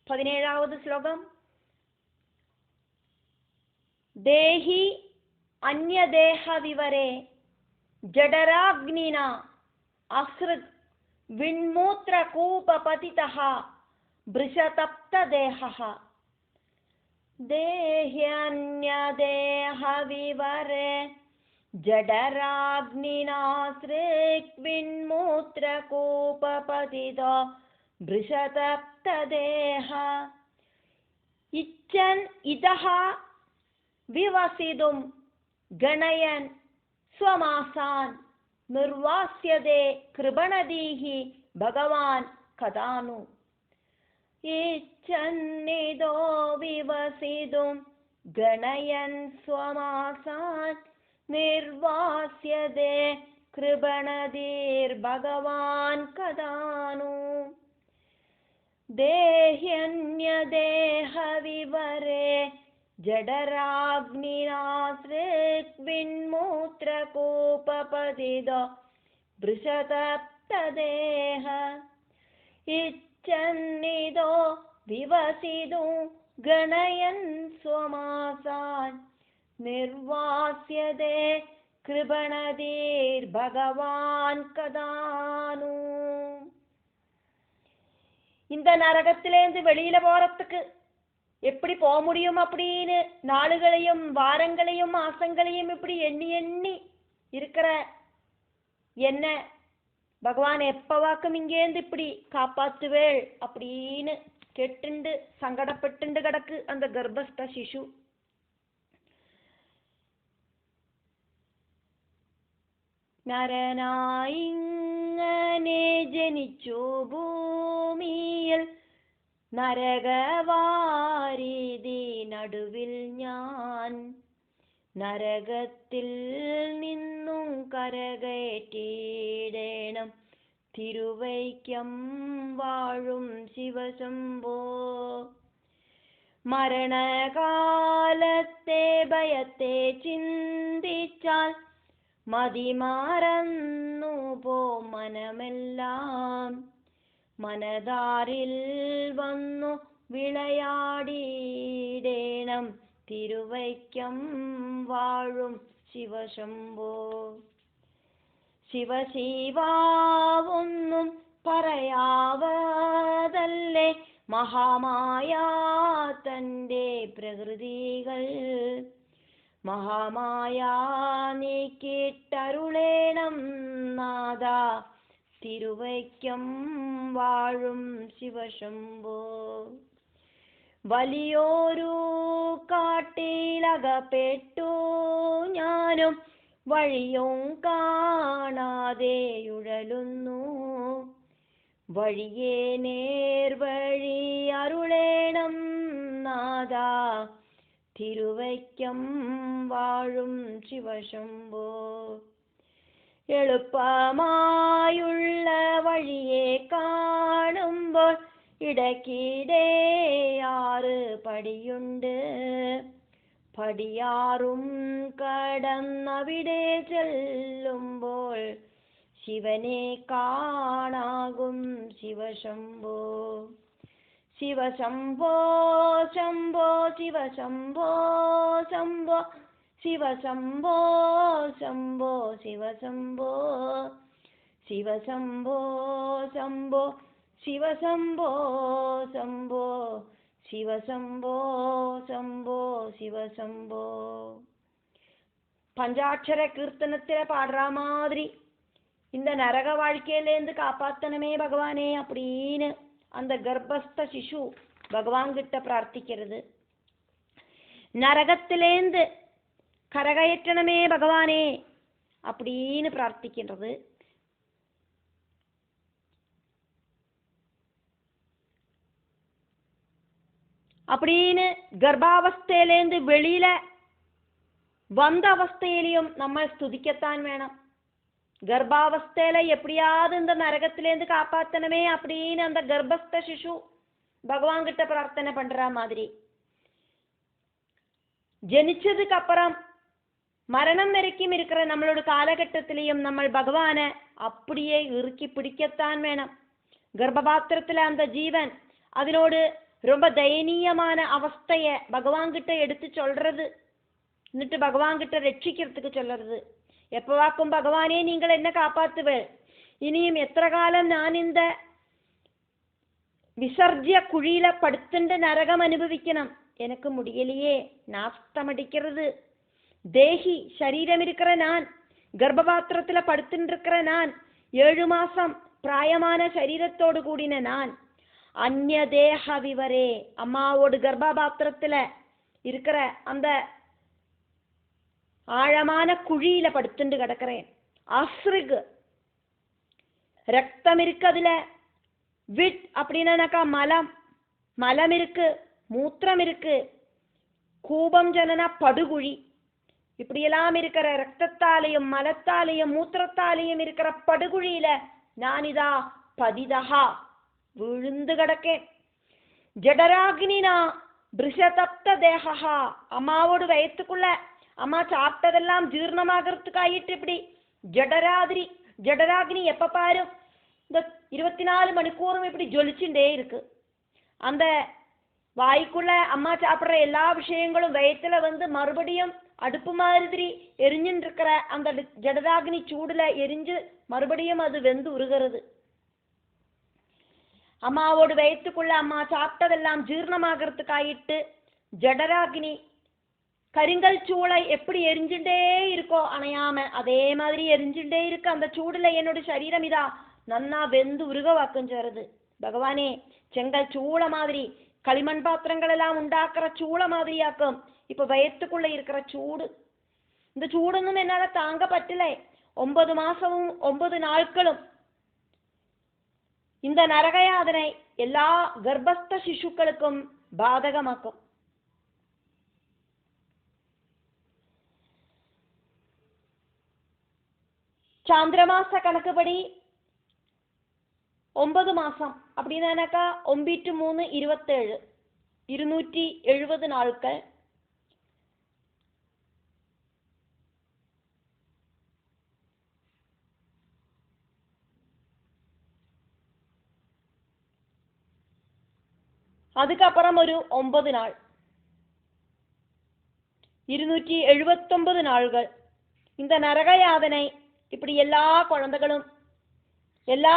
17வது ശ്ലോകം. ദേഹി അന്യദേഹ വിവരേ ജഡരാഗ്നിന അസൃത് വിൺമൂത്രകൂപപതിതഃ വൃഷതപ്തദേഹഃ. ദേഹ്യന്യദേഹ വിവരേ ജഡരാഗ്നിനാസൃത് വിൺമൂത്രകൂപപതിതോ വൃഷതപ്തദേഹ. ഇച്ഛൻ ഇതഃ വിവസിതും ഗണയൻ സ്വമാസാൻ നിർവാസ്യതേ കൃപണദീഹി ഭഗവാൻ കഥാനു. ഇച്ഛന്നിതോ വിവസിതും ഗണയൻ സ്വമാസാൻ നിർവാസ്യതേ കൃപണദീർ ഭഗവാൻ കഥാനു. ദേഹ്യന്യദേഹ വിവരേ ജഡരാഗ്നിനാസൃത് വിൺമൂത്രകൂപപതിതോ വൃഷതപ്തദേഹ. ഇച്ഛന്നിതോ വിവസിതും ഗണയൻ സ്വമാസാൻ നിർവാസ്യതേ കൃപണദീർ ഭഗവാൻ கதானு. இந்த நரகத்திலேருந்து வெளியில போறதுக்கு எப்படி போக முடியும் அப்படின்னு நாளுகளையும் வாரங்களையும் மாசங்களையும் இப்படி எண்ணி எண்ணி இருக்கிற என்ன பகவான் எப்பவாக்கும் இங்கேருந்து இப்படி காப்பாத்துவேள் அப்படின்னு கெட்டுண்டு சங்கடப்பட்டுண்டு கிடக்கு அந்த கர்ப்பஸ்த சிசு. നരനായിങ്ങനെ ജനിച്ചു ഭൂമിയിൽ നരകവാരിധി നടുവിൽ ഞാൻ. നരകത്തിൽ നിന്നും കരകയറ്റിയിടേണം തിരുവൈക്കം വാഴും ശിവശംഭോ. മരണകാലത്തെ ഭയത്തെ ചിന്തിച്ചാൽ മതിമാറന്നു പോ മനമെല്ലാം. മനതാരിൽ വന്നു വിളയാടിയിടേണം തിരുവൈക്കം വാഴും ശിവശംഭോ. ശിവശിവാവൊന്നും പറയാവതല്ലേ മഹാമായ തൻ്റെ പ്രകൃതികൾ. മഹാമായ നീക്കിട്ടരുളേണം നാദ തിരുവൈക്കം വാഴും ശിവശംഭോ. വലിയോരു കാട്ടിലകപ്പെട്ടു ഞാനും വഴിയും കാണാതെ ഉഴലുന്നു. വഴിയേ നേർവഴി അരുളേണം നാദ തിരുവൈക്കം വാഴും ശിവശംഭോ. എളുപ്പമായുള്ള വഴിയെ കാണുമ്പോൾ ഇടയ്ക്കിടെ 6 പടിയുണ്ട്. പടിയാറും കടന്നവിടെ ചെല്ലുമ്പോൾ ശിവനെ കാണാകും ശിവശംഭോ. ശിവശംഭോ ശംഭോ ശിവശംഭോ ശംഭോ ശിവശംഭോ ശംഭോ ശിവശംഭോ ശിവശംഭോ ശംഭോ ശിവശംഭോ ശംഭോ ശിവശംഭോ ശംഭോ ശിവശംഭോ. பஞ்சாட்சர கீர்த்தனத்துல பாடுற மாதிரி இந்த நரக வாழ்க்கையிலேருந்து காப்பாத்தனமே பகவானே அப்படின்னு அந்த கர்ப்பஸ்த சிசு பகவான் கிட்ட பிரார்த்திக்கிறது. நரகத்திலேந்து கரகயற்றனமே பகவானே அப்படின்னு பிரார்த்திக்கின்றது. அப்படின்னு கர்ப்பாவஸ்தையிலேந்து வெளியில வந்த அவஸ்தையிலையும் நம்ம ஸ்துதிக்கத்தான் வேணும். கர்ப்பாவஸ்தையில எப்படியாவது இந்த நரகத்திலேருந்து காப்பாத்தனமே அப்படின்னு அந்த கர்ப்பஸ்த சிசு பகவான் கிட்ட பிரார்த்தனை பண்ற மாதிரி ஜனிச்சதுக்கு அப்புறம் மரணம் வரைக்கும் இருக்கிற நம்மளோட காலகட்டத்திலையும் நம்ம பகவானை அப்படியே இறுக்கி பிடிக்கத்தான் வேணும். கர்ப்பபாத்திரத்துல அந்த ஜீவன் അതിനോട് ரொம்ப தயனீயமான அவஸ்தைய பகவான் கிட்ட எடுத்து சொல்றது, എന്നിട്ട് பகவான் கிட்ட ரட்சிக்கிறதுக்கு சொல்றது. எப்பவாக்கும் பகவானே நீங்கள் என்ன காப்பாத்துவேள், இனியும் எത്ര കാലം ഞാൻ இந்த விசர்ஜ்ய குழியில படுத்துண்டு நரகம் அனுபவிக்கணும், எனக்கு முடியலையே, நாஸ்தம் அடிக்கிறது. தேகி சரீரம் இருக்கிற நான், கர்ப்பபாத்திரத்துல படுத்துட்டு இருக்கிற நான், 7 மாசம் பிராயமான சரீரத்தோடு கூடின நான், அந்நிய தேக விவரே, அம்மாவோடு கர்ப்பபாத்திரத்துல இருக்கிற அந்த ஆழமான குழியில படுத்துண்டு கிடக்கிறேன். அஸ்ருக் ரத்தம் இருக்கு, அதுல விட் அப்படின்னாக்கா மலம், மலம் இருக்கு, மூத்திரம் இருக்கு, கூபம் ஜனனா படுகுழி, இப்படியெல்லாம் இருக்கிற ரத்தத்தாலையும் மலத்தாலையும் மூத்திரத்தாலையும் இருக்கிற படுகுழியில நான் இதா பதிதகா விழுந்து கிடக்கேன். ஜடராகினா பிருஷதப்த தேகா, அம்மாவோடு வயத்துக்குள்ள அம்மா சாப்பிட்டதெல்லாம் ஜீர்ணமாகறதுக்காயிட்டு இப்படி ஜடராகினி எப்ப பாரும் இந்த 24 மணிக்கூறும் இப்படி ஜொலிச்சுட்டே இருக்கு. அந்த வாய்க்குள்ள அம்மா சாப்பிட்ற எல்லா விஷயங்களும் வயத்துல வந்து மறுபடியும் அடுப்பு மாதிரி எரிஞ்சுட்டு இருக்கிற அந்த ஜடராகினி சூடுல எரிஞ்சு மறுபடியும் அது வெந்து உருகிறது. அம்மாவோடு வயத்துக்குள்ள அம்மா சாப்பிட்டதெல்லாம் ஜீர்ணமாகறதுக்காயிட்டு ஜடராகினி கரிங்கல் சூளை எப்படி எரிஞ்சுட்டே இருக்கோ அணையாம, அதே மாதிரி எரிஞ்சுட்டே இருக்கு. அந்த சூடுல என்னோட சரீரம் இதா நன்னா வெந்து உருகவாக்கம் சேருது. பகவானே, செங்கல் சூள மாதிரி களிமண் பாத்திரங்கள் எல்லாம் உண்டாக்குற சூள மாதிரியாக்கும் இப்ப வயத்துக்குள்ள இருக்கிற சூடு. இந்த சூடொന്നും என்னால தாங்க பറ്റலை. 9 மாசமும் 9 நாட்களும் இந்த நரகயாதனை எல்லா கர்ப்பஸ்த சிசுக்களுக்கும் பாதகமாக்கும். சாந்திரமாச கணக்குப்படி 9 மாசம் அப்படின்னாக்கா 9 3 27 270 நாட்கள். அதுக்கப்புறம் ஒரு 9 நாள் 279 நாள்கள். இந்த நரகயாதனை இப்படி எல்லா குழந்தைகளும் எல்லா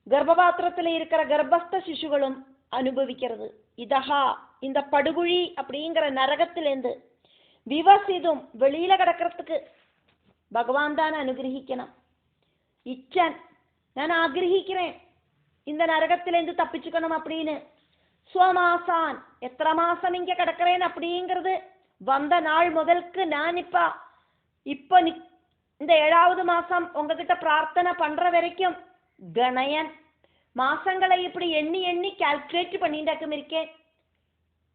கர்ப்பபாத்திரத்துல இருக்கிற கர்ப்பஸ்த சிசுகளும் அனுபவிக்கிறது. இதஹா இந்த படுகுழி அப்படிங்கிற நரகத்திலேருந்து விவசிதும் வெளியில கிடக்கிறதுக்கு பகவான் தான் அனுகிரகிக்கணும். இச்சன் நான் ஆகிரகிக்கிறேன் இந்த நரகத்திலேருந்து தப்பிச்சுக்கணும் அப்படின்னு. ஸ்வமாசான் எத்தனை மாசம் இங்க கிடக்கிறேன் அப்படிங்கிறது வந்த நாள் முதலுக்கு நான் இப்ப இந்த 7வது மாசம் உங்ககிட்ட பிரார்த்தனை பண்ற வரைக்கும் கணயன் மாசங்களை இப்படி எண்ணி எண்ணி கால்குலேட் பண்ணிட்டாக்கும் இருக்கேன்.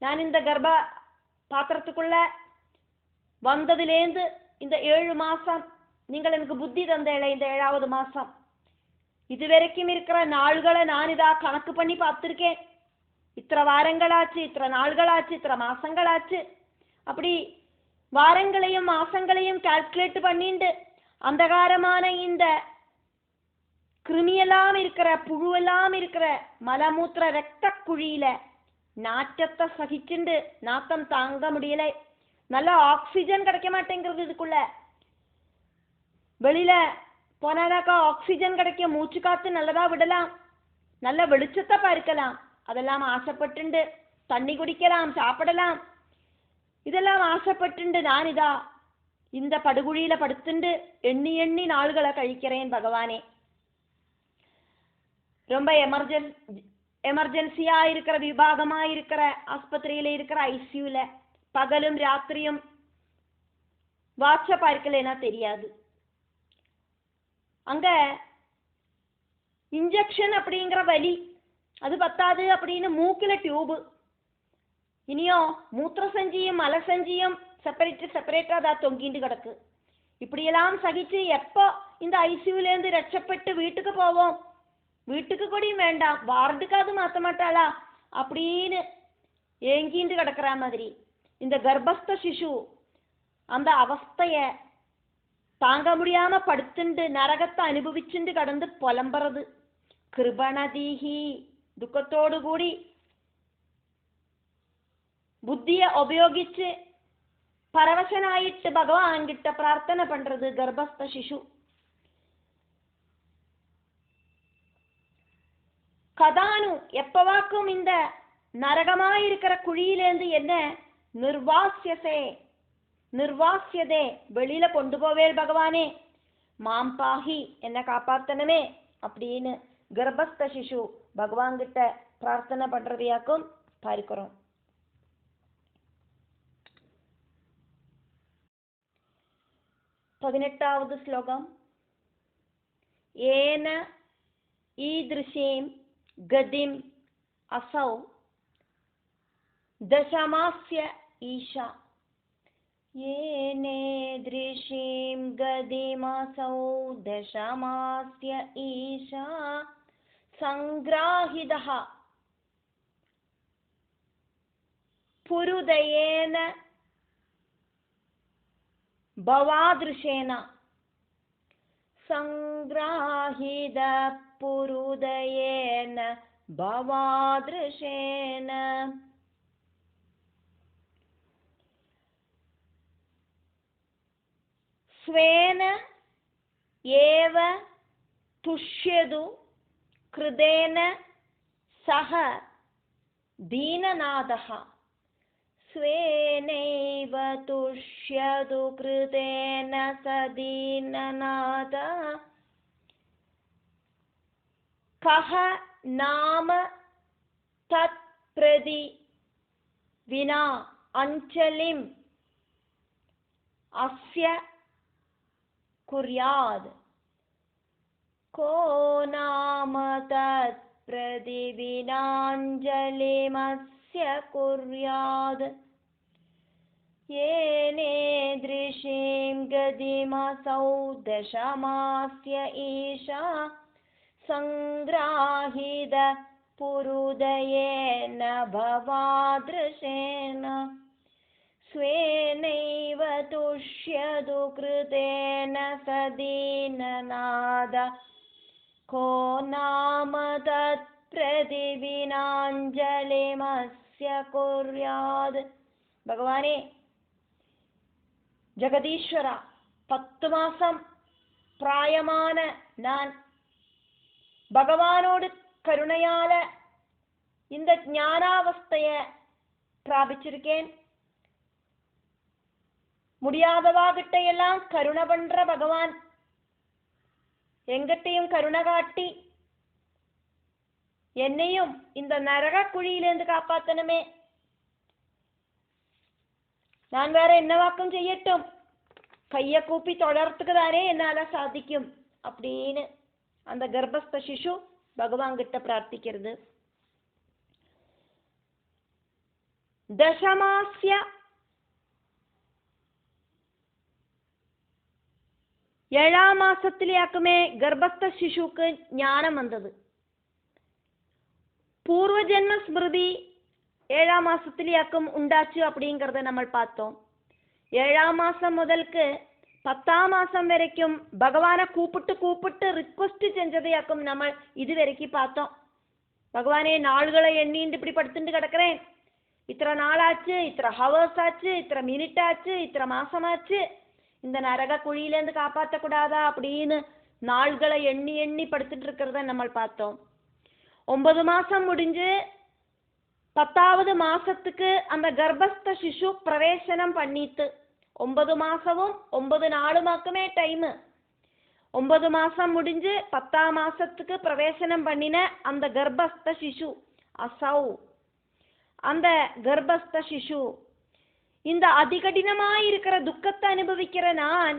நான் இந்த கர்ப்ப பாத்திரத்துக்குள்ள வந்ததுலேருந்து இந்த 7 மாசம் நீங்கள் எனக்கு புத்தி தந்தேளே, இந்த 7வது மாசம் இது வரைக்கும் இருக்கிற நாள்களை நான் இதா கணக்கு பண்ணி பார்த்துருக்கேன். இத்தனை வாரங்களாச்சு, இத்தனை நாள்களாச்சு, இத்தனை மாசங்களாச்சு, அப்படி வாரங்களையும் மாசங்களையும் கால்குலேட் பண்ணிட்டு அந்தகாரமான இந்த கிருமியெல்லாம் இருக்கிற புழுவெல்லாம் இருக்கிற மலமூத்திர ரத்த குழியில நாற்றத்தை சகிச்சுண்டு நாத்தம் தாங்க முடியல. நல்ல ஆக்சிஜன் கிடைக்க மாட்டேங்கிறது. இதுக்குள்ள வெளியில போனாக்கா ஆக்சிஜன் கிடைக்க, மூச்சு காத்து நல்லதா விடலாம், நல்ல வெளிச்சத்தை பார்க்கலாம், அதெல்லாம் ஆசைப்பட்டுண்டு தண்ணி குடிக்கலாம், சாப்பிடலாம், இதெல்லாம் ஆசைப்பட்டுண்டு நான் இதா இந்த படுகுழியில படுத்துண்டு எண்ணி எண்ணி நாள்களை கழிக்கிறேன். பகவானே, ரொம்ப எமர்ஜென்சியா இருக்கிற விபாகமா இருக்கிற ஆஸ்பத்திரியில இருக்கிற ஐசியூல பகலும் ராத்திரியும் வாட்ச பார்க்கலன்னா தெரியாது. அங்க இன்ஜெக்ஷன் அப்படிங்கிற வலி, அது பத்தாது அப்படின்னு மூக்கில டியூபு, இனியோ மூத்திரசஞ்சியும் மலசஞ்சியும் செப்பரேட்டா தான் தொங்கிட்டு கிடக்கு. இப்படியெல்லாம் சகிச்சு எப்போ இந்த ஐசியூலேருந்து ரட்சப்பட்டு வீட்டுக்கு போவோம், வீட்டுக்கு கூடயும் வேண்டாம், வார்டுக்காவது மாற்ற மாட்டாளா அப்படின்னு ஏங்கிட்டு கிடக்கிற மாதிரி இந்த கர்ப்பஸ்த சிசு அந்த அவஸ்தைய தாங்க முடியாம படுத்துண்டு நரகத்தை அனுபவிச்சுண்டு கடந்து புலம்புறது. கிருபணதீஹி துக்கத்தோடு கூடி புத்தியை உபயோகிச்சு பரவசனாயிட்டு பகவான் கிட்ட பிரார்த்தனை பண்றது கர்ப்பஸ்த சிசு. கதானு எப்பவாக்கும் இந்த நரகமாயிருக்கிற குழியிலேருந்து என்ன நிர்வாசியதே வெளியில கொண்டு போவேல் பகவானே, மாம்பாகி என்ன காப்பாத்தனமே அப்படின்னு கர்ப்பஸ்த சிசு பகவான் கிட்ட பிரார்த்தனை பண்றதையாக்கும் பார்க்கிறோம். 18வது ஸ்லோகம். ஏன ஈத்ருஷீம் கதிம் அசௌ தசமாஸ்ய ஈஷா. ஏனேத்ருஷீம் கதிமசௌ தசமாஸ்ய ஈஷா சங்கிராஹிதः புருதயேன பவாத்ருஷேன. சங்கிராஹித புருதயேன பவாத்ருஷேன. ஸ்வேன ஏவ துஷ்யது கிருதேன சஹ தீனநாதः. ஸ்வேனைவ துஷ்யது கிருதேன ச தீனநாதः. கஹ நாம தத் பிரதி வினா அஞ்சலிம் அஸ்ய குர்யாத். கோ நாம தத் பிரதி வினாஞ்சலிம் அஸ்ய குர்யாத். ஏனேத்ருஷீம் கதிமசௌ தசமாஸ்ய ஈஷா சங்கிராஹித புருதயேன பவாத்ருஷேன. ஸ்வேனைவ துஷ்யது கிருதேன ச தீனநாதः. கோ நாம தத் பிரதி வினாஞ்சலிம் அஸ்ய குர்யாத். பகவானே ஜெகதீஸ்வரா, 10 மாசம் பிராயமான நான் பகவானோடு கருணையால இந்த ஞானாவஸ்தைய பிராபிச்சிருக்கேன். முடியாதவாகிட்ட எல்லாம் கருணை பண்ற பகவான் எங்கிட்டையும் கருணை காட்டி என்னையும் இந்த நரக குழியிலேருந்து காப்பாத்தணுமே. நான் வேற என்னவாக்கம் செய்யட்டும், கைய கூப்பி தொடர்றதுக்கு தானே என்னால சாதிக்கும் அப்படின்னு அந்த கர்ப்பஸ்த சிசு பகவான் கிட்ட பிரார்த்திக்கிறது. தசமாஸ்ய 7ஆம் மாசத்திலேயாக்குமே கர்ப்பஸ்த சிசுக்கு ஞானம் வந்தது. பூர்வ ஜென்ம ஸ்மிருதி 7ஆம் மாசத்திலேயாக்கும் உண்டாச்சு அப்படிங்கறத நம்ம பார்த்தோம். 7ஆம் மாசம் முதலுக்கு 10ஆம் மாசம் வரைக்கும் பகவானை கூப்பிட்டு ரிக்வெஸ்ட் செஞ்சதையாக்கும் நம்ம இது வரைக்கும் பார்த்தோம். பகவானே, நாள்களை எண்ணிட்டு இப்படி படுத்துட்டு கிடக்கிறேன், இத்தனை நாளாச்சு, இத்தனை ஹவர்ஸ் ஆச்சு, இத்தனை மினிட் ஆச்சு, இத்தனை மாசமாச்சு, இந்த நரக குழியிலேருந்து காப்பாற்றக்கூடாதா அப்படின்னு நாள்களை எண்ணி எண்ணி படுத்துட்டு இருக்கிறத நம்ம பார்த்தோம். 9 மாசம் முடிஞ்சு 10வது மாசத்துக்கு அந்த கர்ப்பஸ்த சிசு பிரவேசனம் பண்ணிட்டு 9 மாசமும் 9 நாளுமாக்குமே டைமு. 9 மாசம் முடிஞ்சு 10ஆம் மாசத்துக்கு பிரவேசனம் பண்ணின அந்த கர்ப்பஸ்த சிசு அசௌ, அந்த கர்ப்பஸ்த சிசு இந்த அதிகடினமாயிருக்கிற துக்கத்தை அனுபவிக்கிற நான்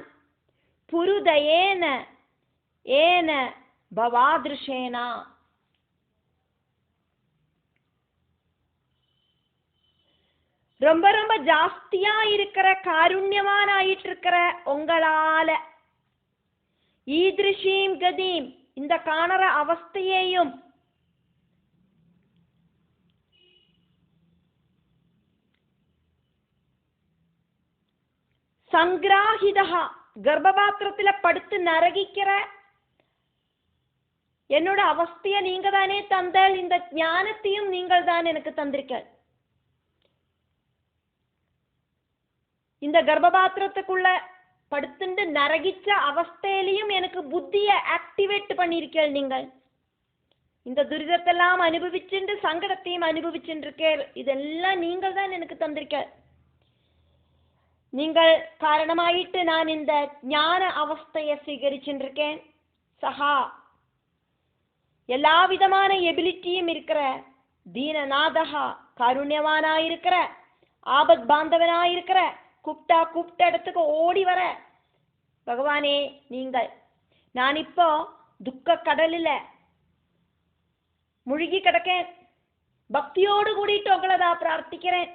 புருதயேன ஏன பவாத்ருஷேனா, ரொம்ப ரொம்ப ஜாஸ்தியா இருக்கிற காருண்யமான ஆயிட்டு இருக்கிற உங்களால ஈத்ருஷீம் கதீம் இந்த காணற அவஸ்தையையும் சங்கிராஹிதா கர்ப்பபாத்திரத்துல படுத்து நரகிக்கிற என்னோட அவஸ்தைய நீங்க தானே தந்தால், இந்த ஞானத்தையும் நீங்கள் தான் எனக்கு தந்திருக்க. இந்த கர்ப்பபாத்திரத்துக்குள்ள படுத்துண்டு நரகிச்ச அவஸ்தையிலையும் எனக்கு புத்தியை ஆக்டிவேட் பண்ணியிருக்கீள் நீங்கள். இந்த துரிதத்தெல்லாம் அனுபவிச்சுண்டு சங்கடத்தையும் அனுபவிச்சுருக்கேள். இதெல்லாம் நீங்கள் தான் எனக்கு தந்திருக்க. நீங்கள் காரணமாயிட்டு நான் இந்த ஞான அவஸ்தையை ஸ்வீகரிச்சுருக்கேன். சகா எல்லா விதமான எபிலிட்டியும் இருக்கிற தீனநாதகா, காருண்யவானாயிருக்கிற, ஆபத் பாந்தவனாயிருக்கிற, கூப்பிட்ட இடத்துக்கு ஓடி வர பகவானே நீங்கள். நான் இப்போ துக்க கடலில் முழுகி கிடக்கேன். பக்தியோடு கூடிட்டு உங்களை தான் பிரார்த்திக்கிறேன்.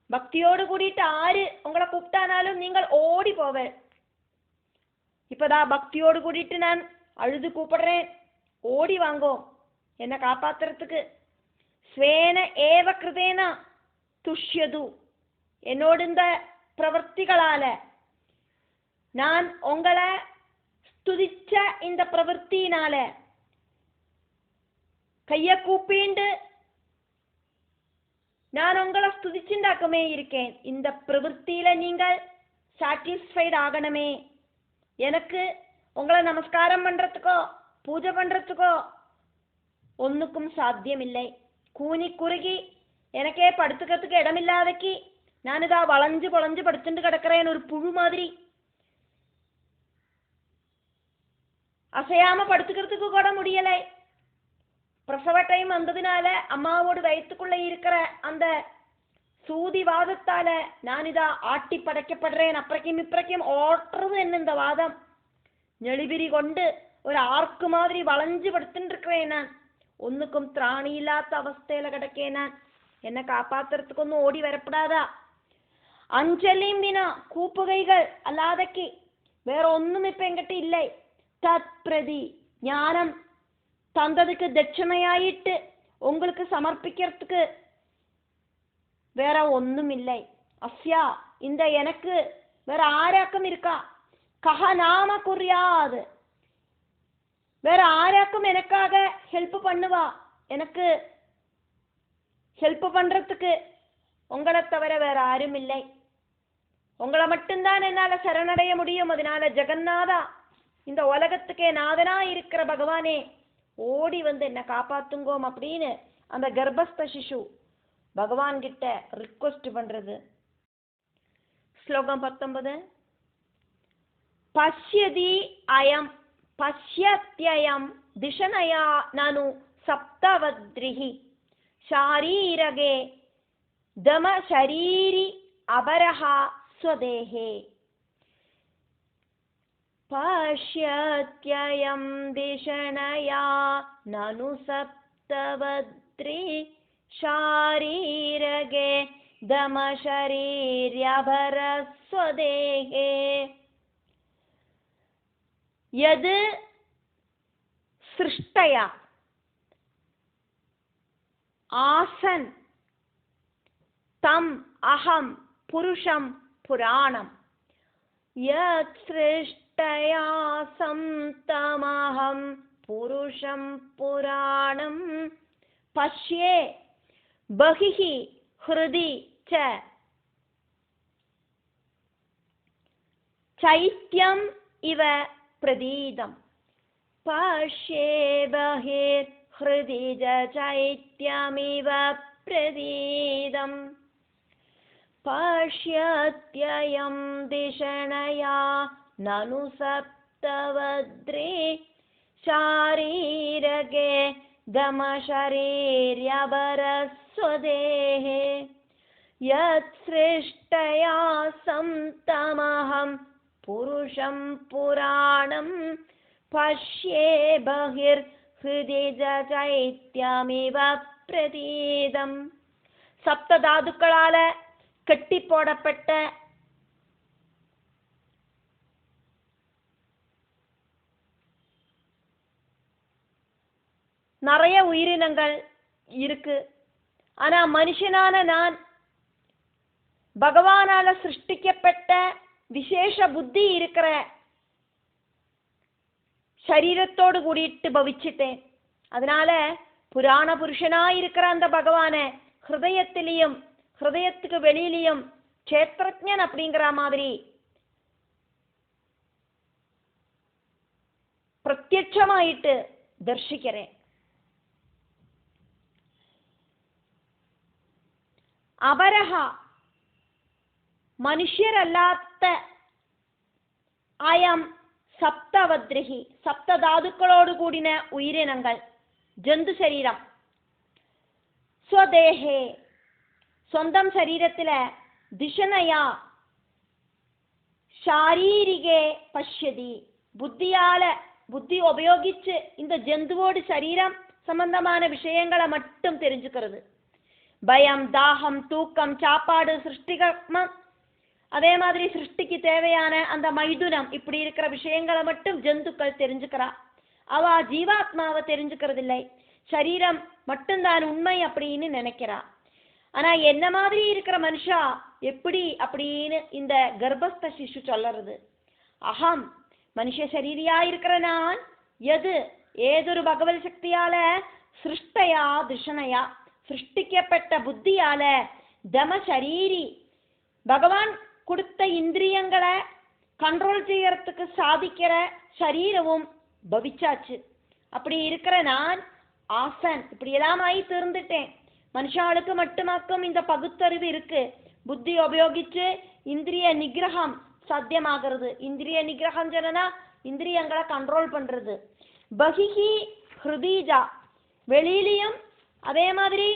பக்தியோடு கூடிட்டு ஆறு உங்களை கூப்பிட்டானாலும் நீங்கள் ஓடி போவேன். இப்பதான் பக்தியோடு கூடிட்டு நான் அழுது கூப்பிடுறேன். ஓடி வாங்கோ என்னை காப்பாத்துறதுக்கு. ஸ்வேன ஏவ கிருதேனா துஷ்யது, என்னோடு இந்த பிரவர்த்திகளால நான் உங்களை ஸ்துதிச்ச இந்த பிரவர்த்தினால கைய கூப்பிண்டு நான் உங்களை ஸ்துதிச்சுண்டாக்குமே இருக்கேன். இந்த பிரவൃத்தியில நீங்கள் சாட்டிஸ்ஃபைட் ஆகணுமே. எனக்கு உங்களை நமஸ்காரம் பண்றதுக்கோ பூஜை பண்றதுக்கோ ஒன்றுக்கும் சாத்தியமில்லை. கூனி குறுகி எனக்கே படுத்துக்கிறதுக்கு இடமில்லாதக்கி நானிதா வளைஞ்சு பொழஞ்சு படுத்துட்டு கிடக்கிறேன் ஒரு புழு மாதிரி. அசையாம படுத்துக்கிறதுக்கு கூட முடியலை. பிரசவ டைம் வந்ததுனால அம்மாவோட வயிற்றுக்குள்ள இருக்கிற அந்த சூதி வாதத்தால நானிதா ஆட்டி படைக்கப்படுறேன். அப்புறக்கும் இப்புறக்கும் ஓட்டுறது என்ன இந்த வாதம். நெளிபிரி கொண்டு ஒரு ஆர்க்கு மாதிரி வளைஞ்சு படுத்துட்டு இருக்கிறேன். நான் ஒன்றுக்கும் திராணி இல்லாத அவஸ்தையில கிடக்கேன். நான் என்னை காப்பாத்துறதுக்கு ஒன்றும் ஓடி வரப்படாதா. அஞ்சலியும் வினா கூப்புகைகள் அல்லாதக்கு வேற ஒன்றும் இப்ப என்கிட்ட இல்லை. தத் பிரதி ஞானம் தந்ததுக்கு தட்சணையாயிட்டு உங்களுக்கு சமர்ப்பிக்கிறதுக்கு வேற ஒன்றும் இல்லை. அஸ்யா இந்த எனக்கு வேற ஆராக்கம் இருக்கா? கஹ நாம குறியாது, வேற ஆராக்கும் எனக்காக ஹெல்ப் பண்ணுவா? எனக்கு ஹெல்ப் பண்றதுக்கு உங்களை தவிர வேற யாரும் இல்லை. உங்களை மட்டும்தான் என்னால சரணடைய முடியும். அதனால ஜெகநாதா, இந்த உலகத்துக்கே நாதனா இருக்கிற பகவானே, ஓடி வந்து என்ன காப்பாத்துங்கோம் அப்படின்னு அந்த கர்ப்பஸ்த சிசு பகவான் கிட்ட ரிக்வெஸ்ட் பண்றது. ஸ்லோகம் 19. பஷ்யதி அயம் பஷ்யத்யயம் திஷனயா நனு சப்தவத்ரிஹி ஷாரீரகே தம ஷரீரி அபரஹா ஸ்வதேஹே. பஷ்யத்யயம் திஷனயா நனு சப்தவத்ரி ஷாரீரகே தம ஷரீர்யபர ஸ்வதேஹே. யது சிருஷ்டயா ஆசன் தம் அகம் புருஷம் புராணம். யத் சிருஷ்டயா தமஹம் புருஷம் புராணம் பஷ்யே பஹிஹி ஹ்ருதி ச சைத்யம் இவ பிரதீதம். பஷ்யே பஹிர் ஹ்ருதி சைத்யமிவ பிரதீதம். பஷ்யத்யயம் திஷணயா நனு சப்தவத்ரே ஷாரீரகே தம ஷரீர்யபர ஸ்வதேஹே. யத் சிருஷ்டயா தமஹம் புருஷம் புராணம் பஷ்யே பஹிர் ஹ்ருதி சைத்யமிவ பிரதீதம். சப்த தாதுக்களால கட்டி போடப்பட்ட நிறைய உயிரினங்கள் இருக்கு. ஆனா மனுஷனான நான் பகவானால சிருஷ்டிக்கப்பட்ட விசேஷ புத்தி இருக்கிற சரீரத்தோடு கூடிட்டு பவிச்சிட்டேன். அதனால புராண புருஷனா இருக்கிற அந்த பகவான ஹிருதயத்திலையும் ஹிருதயத்துக்கு வெளியிலையும் க்ஷேத்ரஜன் அப்படிங்கிற மாதிரி பிரத்யட்சமாயிட்டு தர்சிக்கிறேன். அபரஹா மனுഷ്യரல்லாத்த அயம் சப்தவத்ரிகி சப்த தாதுக்களோடு கூடின உயிரினங்கள் ஜந்து சரீரம் ஸ்வதேஹே சொந்தம் சரீரத்துல திஷனயா ஷாரீரிகே பஷ்யதி புத்தி உபயோகிச்சு இந்த ஜந்துவோடு சரீரம் சம்பந்தமான விஷயங்களை மட்டும் தெரிஞ்சுக்கிறது. பயம், தாகம், தூக்கம், சாப்பாடு, சிருஷ்டிகர்மம், அதே மாதிரி சிருஷ்டிக்கு தேவையான அந்த மைதுனம், இப்படி இருக்கிற விஷயங்களை மட்டும் ஜந்துக்கள் தெரிஞ்சுக்கிறா. அவ ஜீவாத்மாவை தெரிஞ்சுக்கிறது இல்லை. சரீரம் மட்டும்தான் உண்மை அப்படின்னு நினைக்கிறா. ஆனா என்ன மாதிரி இருக்கிற மனுஷா எப்படி அப்படின்னு இந்த கர்ப்பஸ்த சிசு சொல்லுறது. அகம் மனுஷ சரீரியா இருக்கிற நான் ஏதொரு பகவத் சக்தியால சிருஷ்டையா திருஷனையா சிருஷ்டிக்கப்பட்ட புத்தியால தம சரீரி பகவான் கொடுத்த இந்திரியங்களை கண்ட்ரோல் செய்யறதுக்கு சாதிக்கிற சரீரமும் பவிச்சாச்சு. அப்படி இருக்கிற நான் ஆசன் இப்படியெல்லாம் ஆகி தீர்ந்துட்டேன். மனுஷாளுக்கு மட்டுமாக்கும் இந்த பகுத்தறிவு இருக்கு. புத்தி உபயோகிச்சு இந்திரிய நிகிரகம் சாத்தியமாகிறது. இந்திரிய நிகிரகம் சொன்னா இந்திரியங்களை கண்ட்ரோல் பண்றது. பகிஹி ஹிருதீஜா வெளியிலையும் அதே மாதிரி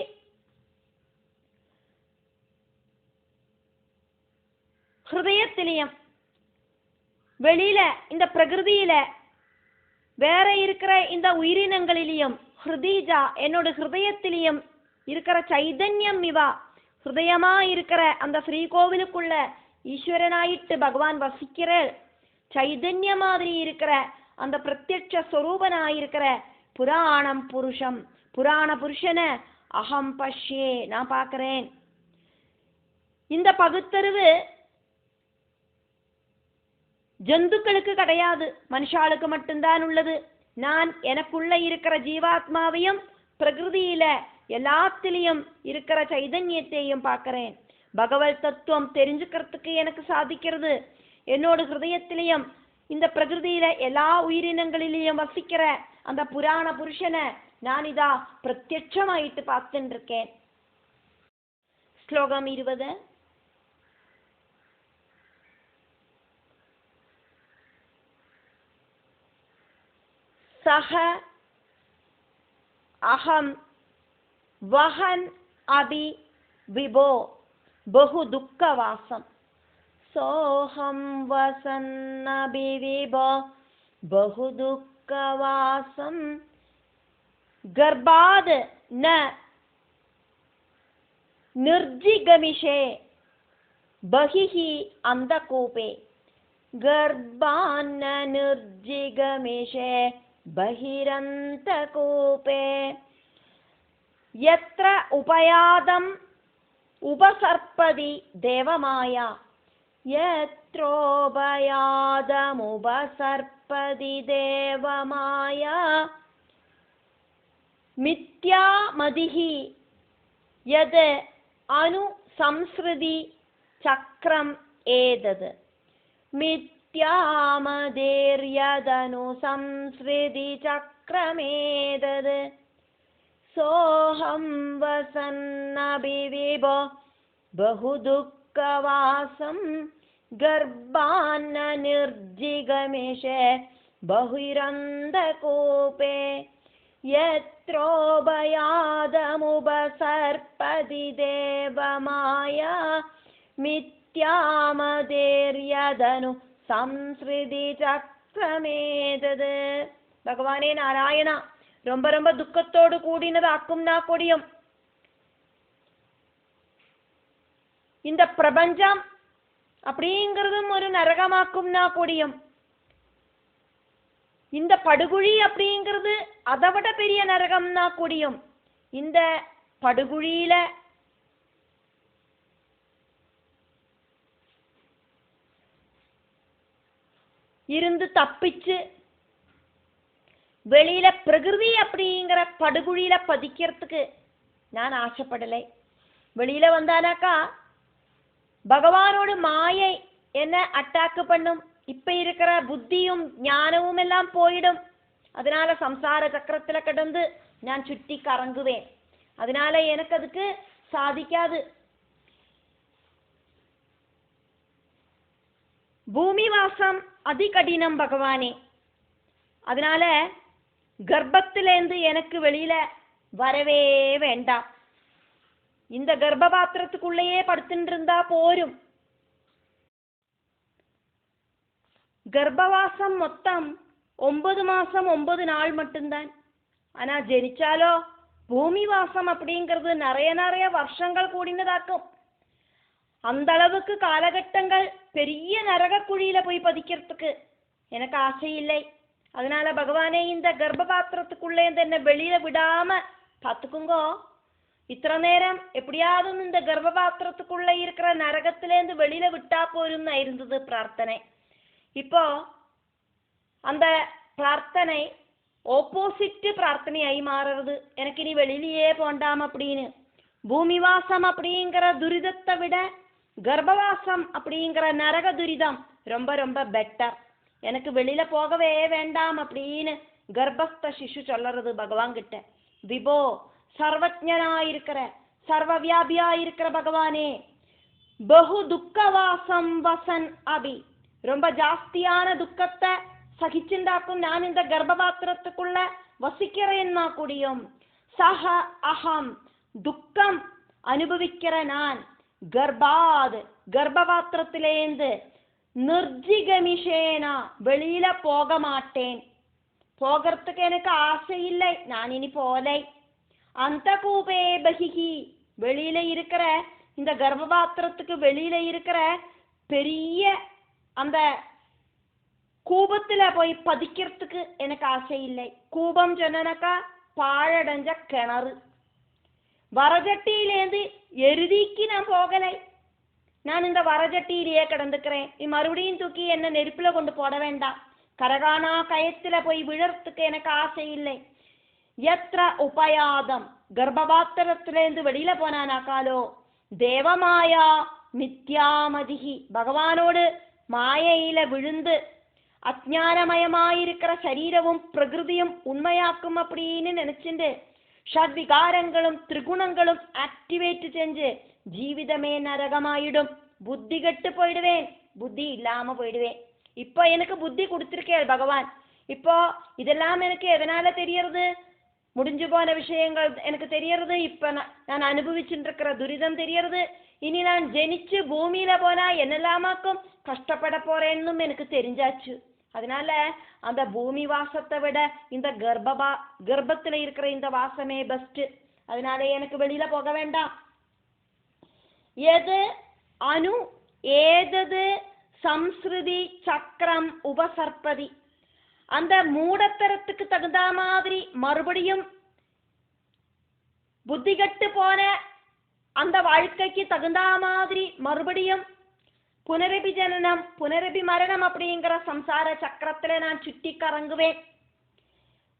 ஹிருதயத்திலையும் வெளியில இந்த பிரகிருதியில வேற இருக்கிற இந்த உயிரினங்களிலையும் ஹிருதீஜா என்னோட ஹிருதயத்திலையும் இருக்கிற சைதன்யம் இவா ஹிருதயமா இருக்கிற அந்த ஸ்ரீகோவிலுக்குள்ள ஈஸ்வரனாயிட்டு பகவான் வசிக்கிற சைதன்ய மாதிரி இருக்கிற அந்த பிரத்யட்ச ஸ்வரூபனாயிருக்கிற புராண புருஷனை அகம் பஷ்யே நான் பார்க்கிறேன். இந்த பகுத்தறிவு ஜந்துக்களுக்கு கிடையாது, மனுஷாளுக்கு மட்டும்தான் உள்ளது. நான் எனக்குள்ள இருக்கிற ஜீவாத்மாவையும் பிரகிருதியில எல்லாத்திலையும் இருக்கிற சைதன்யத்தையும் பார்க்கிறேன். பகவத் தத்துவம் தெரிஞ்சுக்கிறதுக்கு எனக்கு சாதிக்கிறது. என்னோட ஹிருதயத்திலையும் இந்த பிரகிருதியில எல்லா உயிரினங்களிலையும் வசிக்கிற அந்த புராண புருஷனை நான் இதா பிரத்யட்சமாயிட்டு பார்த்துட்டு இருக்கேன். ஸ்லோகம் 20. சஹ அஹம் வஹன் அபி விபோ பகு துக்கவாசம் சோஹம் வசன்னபி விபோ பகு துக்கவாசம் கர்ப்பாத் ந நிர்ஜிகமிஷே பகிஹி அந்தகூபே கர்ப்பான் ந நிர்ஜிகமிஷே பகிரந்தகூபே யத்ர உபயாதம் உபசர்ப்பதி தேவமாயா யத்ரோபயாதம் உபசர்ப்பதி தேவமாயா மித்யா மதிஹி யத் அனு சம்ஸ்ருதி சக்ரம் ஏதத் மித்யா மதிர்யதனு சம்ஸ்ருதி சக்ரமேதத் சோஹம் வசன்னபி விபோ பகு துக்கவாசம் கர்ப்பான் ந நிர்ஜிகமிஷே பகிரந்தகூபே யத்ரோபயாதமுபசர்ப்பதி தேவமாயா மித்யாமதேர்யதனு சம்ஸ்ருதி சக்ரமேதத். பகவானே நாராயணா, ரொம்ப ரொம்ப துக்கத்தோடு கூடினதாக்கும்னா கூடியும் இந்த பிரபஞ்சம் அப்படிங்கிறதும் ஒரு நரகமாக்கும்னா கூடியும் இந்த படுகுழி அப்படிங்கிறது அதை விட பெரிய நரகம்னா கூடியும் இந்த படுகுழியில இருந்து தப்பிச்சு வெளியில பிரகிருதி அப்படிங்கிற படுகுழியில பதிக்கிறதுக்கு நான் ஆசைப்படலை. வெளியில வந்தானாக்கா பகவானோட மாயை என்ன அட்டாக் பண்ணும். இப்ப இருக்கிற புத்தியும் ஞானமும் எல்லாம் போயிடும். அதனால சம்சார சக்கரத்துல கிடந்து நான் சுற்றி கறங்குவேன். அதனால எனக்கு அதுக்கு சாதிக்காது. பூமி வாசம் அதிகடினம் பகவானே. அதனால கர்ப்பத்திலேருந்து எனக்கு வெளியில வரவே வேண்டாம். இந்த கர்ப்பபாத்திரத்துக்குள்ளேயே படுத்துட்டு இருந்தா போரும். கர்ப்பவாசம் மொத்தம் 9 மாசம் 9 நாள் மட்டும்தான். ஆனா ஜனிச்சாலோ பூமி வாசம் அப்படிங்கிறது நிறைய வருஷங்கள் கூடினதாக்கும். அந்த அளவுக்கு காலகட்டங்கள் பெரிய நரக குழியில போய் பதிக்கிறதுக்கு எனக்கு ஆசை இல்லை. அதனால பகவானே இந்த கர்ப்பபாத்திரத்துக்குள்ளே என்ன வெளியில விடாம பார்த்துக்குங்கோ. இத்தனை நேரம் எப்படியாவது இந்த கர்ப்பபாத்திரத்துக்குள்ள இருக்கிற நரகத்திலேருந்து வெளியில விட்டா போரும்னு இருந்தது பிரார்த்தனை. இப்போ அந்த பிரார்த்தனை ஆப்போசிட் பிரார்த்தனையாയി மாறுறது. எனக்கு இனி வெளியிலேயே போண்டாம் அப்படின்னு. பூமிவாசம் அப்படிங்கிற துரிதத்தை விட கர்ப்பவாசம் அப்படிங்கிற நரக துரிதம் ரொம்ப பெட்டர். எனக்கு வெளியில போகவே வேண்டாம் அப்படின்னு கர்ப்பஸ்த சிசு சொல்றது பகவான் கிட்ட. விபோ, சர்வஜனாயிருக்கிற சர்வவியாபியாயிருக்கிற பகவானே, பகு துக்கவாசம் வசன் அபி, ரொம்ப ஜாஸ்தியான துக்கத்தை சகிச்சுண்டாக்கும் நான் இந்த கர்ப்பபாத்திரத்துக்குள்ள வசிக்கிறேன்னா கூடியும் சஹ அகம், துக்கம் அனுபவிக்கிற நான் கர்ப்பாத், கர்ப்பபாத்திரத்திலேந்து நிர்ஜிகமிஷேனா, வெளியில போக மாட்டேன். போகிறதுக்கு எனக்கு ஆசை இல்லை. நான் இனி போலை. அந்த கூபே பகிஹி, வெளியில இருக்கிற இந்த கர்ப்பபாத்திரத்துக்கு வெளியில இருக்கிற பெரிய அந்த கூபத்துல போய் பதிக்கிறதுக்கு எனக்கு ஆசை இல்லை. கூபம் சொன்னனக்கா பாழடைஞ்ச கிணறு. வரஜட்டியிலேருந்து எருதிக்கு நான் போகலை. நான் இந்த வரஜட்டியிலேயே கிடந்துக்கிறேன். மறுபடியும் தூக்கி என்ன நெருப்புல கொண்டு போட வேண்டாம். கரகானா கயத்துல போய் விழறதுக்கு எனக்கு ஆசை இல்லை. எத்திர உபயாதம், கர்ப்பபாத்திரத்திலேருந்து வெளியில போனானாக்காலோ தேவமாயா மித்யாமதிகி, பகவானோடு மாயையில விழுந்து அஜ்ஞானமயமாயிருக்கிற சரீரமும் பிரகிருதியும் உண்மையாக்கும் அப்படின்னு நினைச்சுண்டு ஷட்விகாரங்களும் திரிகுணங்களும் ஆக்டிவேட் செஞ்சு ஜீவிதமே நரகமாயிடும். புத்தி கெட்டு போயிடுவேன். புத்தி இல்லாம போயிடுவேன். இப்போ எனக்கு புத்தி கொடுத்திருக்கேன் பகவான். இப்போ இதெல்லாம் எனக்கு எதனால தெரியறது? முடிஞ்சு போன விஷயங்கள் எனக்கு தெரியறது. இப்ப நான் அனுபவிச்சுட்டு இருக்கிற துரிதம் தெரியறது. இனி நான் ஜெனிச்சு பூமியில போனா என்னெல்லாமாக்கும் கஷ்டப்பட போறேன்னு எனக்கு தெரிஞ்சாச்சு. அதனால அந்த பூமி வாசத்தை விட இந்த கர்ப்பத்துல இருக்கிற இந்த வாசமே பெஸ்ட். அதனால எனக்கு வெளியில போக வேண்டாம். எது அணு ஏதது சம்ஸ்ருதி சக்கரம் உபசர்ப்பதி, அந்த மூடத்தரத்துக்கு தகுந்த மாதிரி மறுபடியும் புத்திகட்டு போன அந்த வாழ்க்கைக்கு தகுந்த மாதிரி மறுபடியும் புனரபி ஜனனம் புனரபி மரணம் அப்படிங்கிற சம்சார சக்கரத்துல நான் சுட்டி கறங்குவேன்.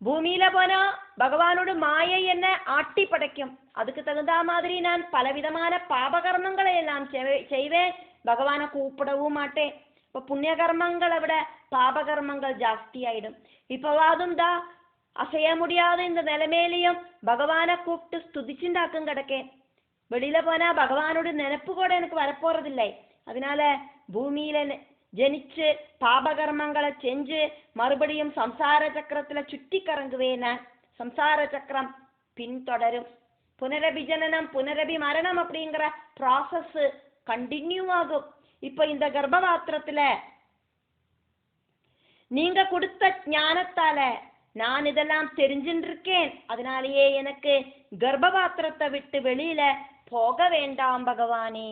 பூமியில போனா பகவானோட மாயை என்ன ஆட்டி படைக்கும். அதுக்கு தகுந்த மாதிரி நான் பலவிதமான பாபகர்மங்களை எல்லாம் செய்வேன். பகவானை கூப்பிடவும் மாட்டேன். இப்ப புண்ணிய கர்மங்களை விட பாபகர்மங்கள் ஜாஸ்தி ஆயிடும். இப்பவாதும் தான் அசைய முடியாத இந்த நிலைமையிலையும் பகவானை கூப்பிட்டு ஸ்துதிச்சுண்டாக்கும் கிடக்கேன். வெளியில போனா பகவானோட நினைப்பு கூட எனக்கு வரப்போறதில்லை. அதனால பூமியில ஜனிச்சு பாபகர்மங்களை செஞ்சு மறுபடியும் சம்சார சக்கரத்துல சுட்டி கறங்குவேன். சம்சார சக்கரம் பின்தொடரும். புனரபி ஜனனம் புனரபி மரணம் அப்படிங்கிற ப்ராசஸ் கண்டினியூ ஆகும். இப்ப இந்த கர்ப்பபாத்திரத்துல நீங்க கொடுத்த ஞானத்தால நான் இதெல்லாம் தெரிஞ்சுட்டு இருக்கேன். அதனாலேயே எனக்கு கர்ப்பபாத்திரத்தை விட்டு வெளியில போக வேண்டாம் பகவானே.